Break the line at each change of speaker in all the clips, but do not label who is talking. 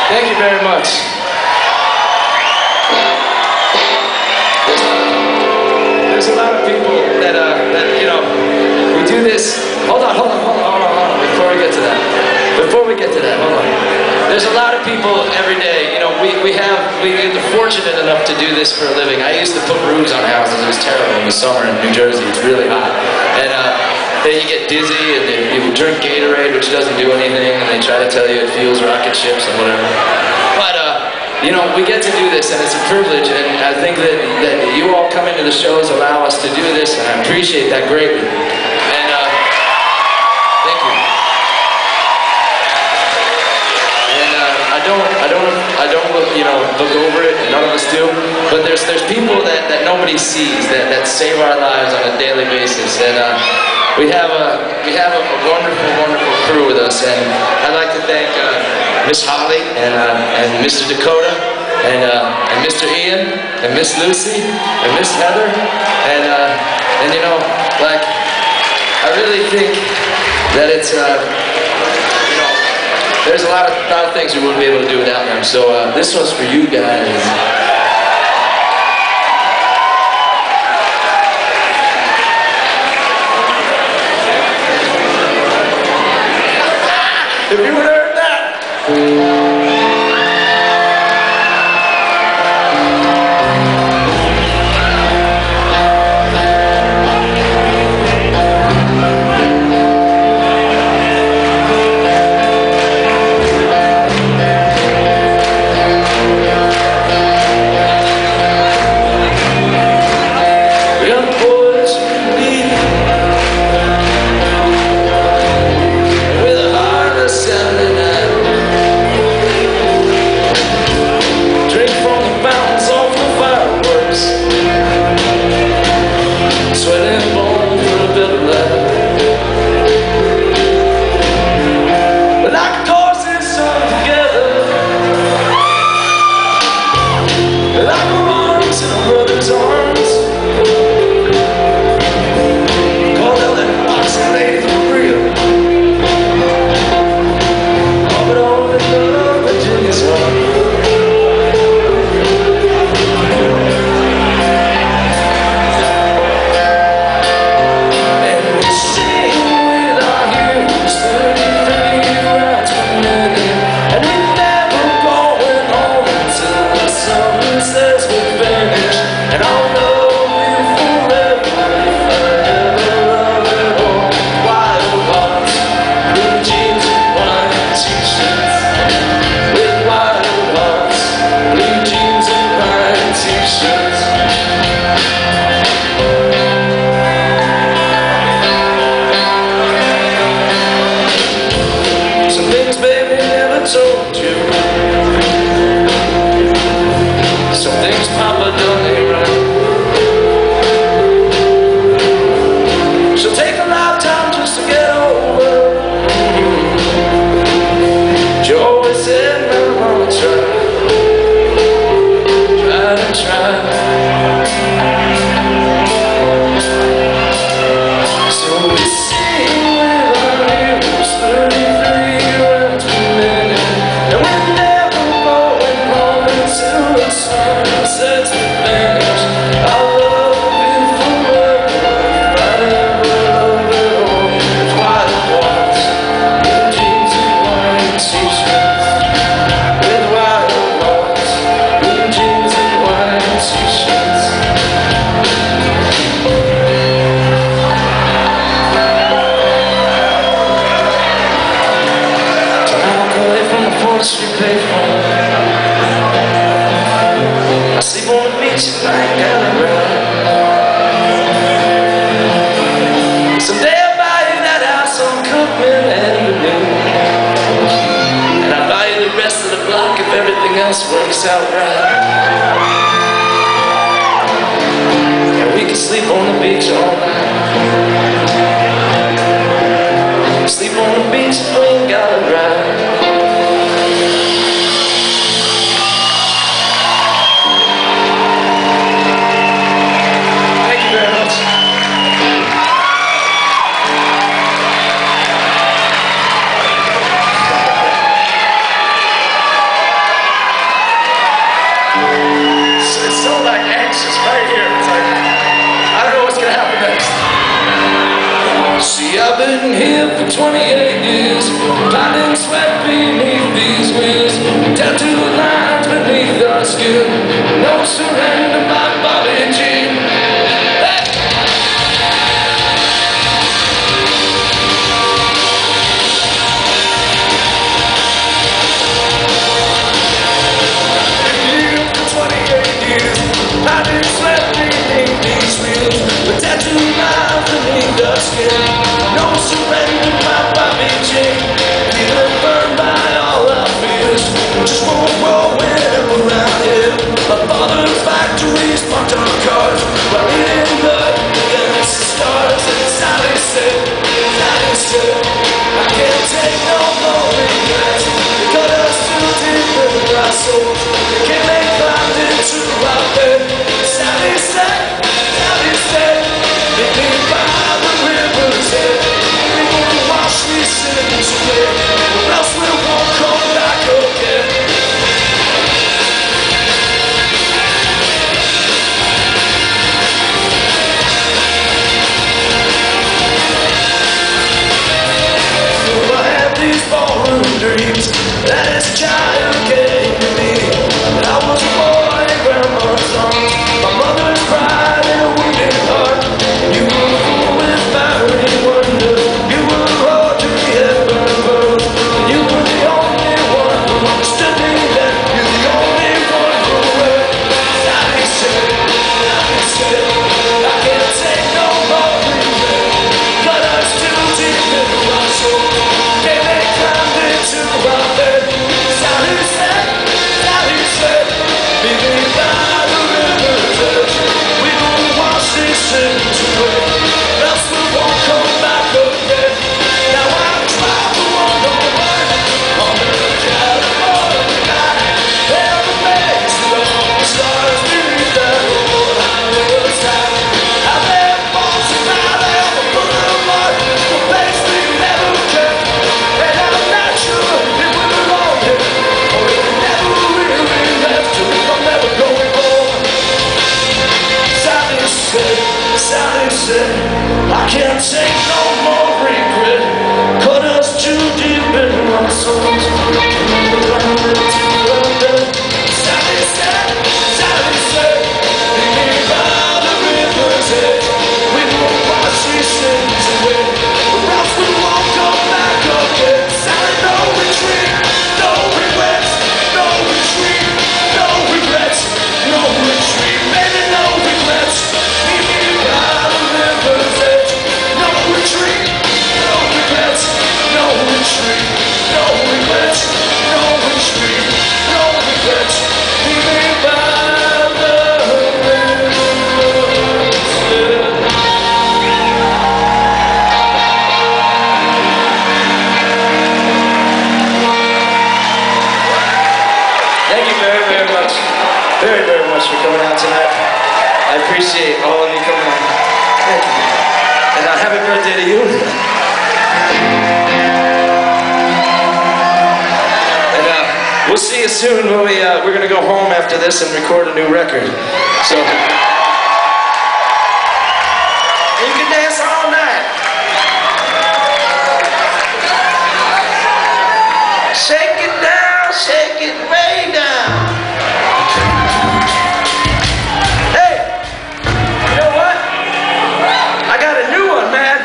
Thank you very much. There's a lot of people that you know, we do this. Hold on. Before we get to that, hold on. There's a lot of people every day. You know, we get fortunate enough to do this for a living. I used to put roofs on houses. It was terrible in the summer in New Jersey. It's really hot, and then you get dizzy, and then you drink Gatorade, which doesn't do anything, and they try to tell you it fuels rocket ships and whatever. But you know, we get to do this, and it's a privilege, and I think that you all coming to the shows allow us to do this, and I appreciate that greatly. And thank you. And I don't you know, look over it, and none of us do. But there's people that nobody sees that save our lives on a daily basis, and we have a wonderful crew with us, and I'd like to thank Miss Holly and Mr. Dakota and Mr. Ian and Miss Lucy and Miss Heather, and you know, like, I really think that it's you know, there's a lot of things we wouldn't be able to do without them. So this one's for you guys. If you would heard that. Works out right, and we can sleep on the beach all night. Sleep on the beach if we ain't got it right. Thank you very much. been here for 28 years, blinding sweat beneath these wheels, tattoo lines beneath our skin, no surrender by Bobby Jean. Hey! Here for 28 years, blinding sweat beneath these wheels, with tattoo lines beneath our skin, no surrender by Bobby Jean. Feeling burned by all our fears, just won't roll around here. My father's factories parked on cars, while eating blood against the stars. And Sally said, I can't take no more regrets. They cut us too deep in our souls, can't make climbed into our bed. Sally said, meet me by the river's edge. We won't wash these sins away, or else we won't come back again. I had these ballroom dreams that this child gave to me. That I was a boy in grandma's arms, my mother's pride and a wounded heart. You were full with fiery wonder, you were Audrey Hepburn. You were the only one who understood me then, you're the only one who will. Sally said, I can't take no more regret. Cut us too deep into our soul, can't make climbed into our bed. Sally said, meet me by the river's edge. We won't wash these sins away, else we won't come back again. Now I'm driving 101 on the California night, and the maze of the stars beneath that old highway side. I've been waltzing around on the boulevard, the place we never kept, and I'm not sure if we belong here, or if we never really left, or if I'm never going home. Sally said, I can't take no more regret. Cut us too deep in our souls, Sally said, meet me by the river's edge. We won't wash these sins away, or else we won't come back again. Sally, no retreat, no regrets, no retreat, no regrets, no retreat, baby, no regrets. Meet me by the river's edge. No retreat, no regrets, no retreat, no regrets, no retreat, no regrets. Meet me by the river's edge. Thank you very, very much. Very, very much for coming out tonight. I appreciate all of you coming out. Thank you. And happy birthday to you. And we'll see you soon when we're going to go home after this and record a new record. So, and you can dance all night. Shake it down, shake it way down. Hey, you know what? I got a new one, man.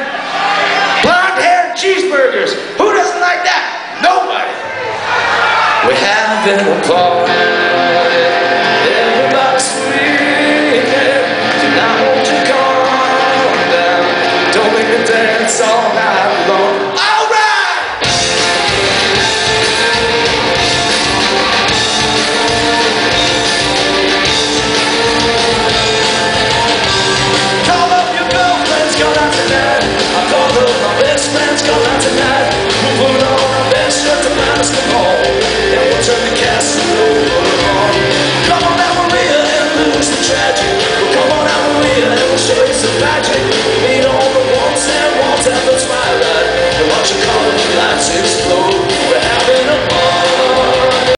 Blonde-haired cheeseburgers. Who doesn't like that? Nobody. We're having a party.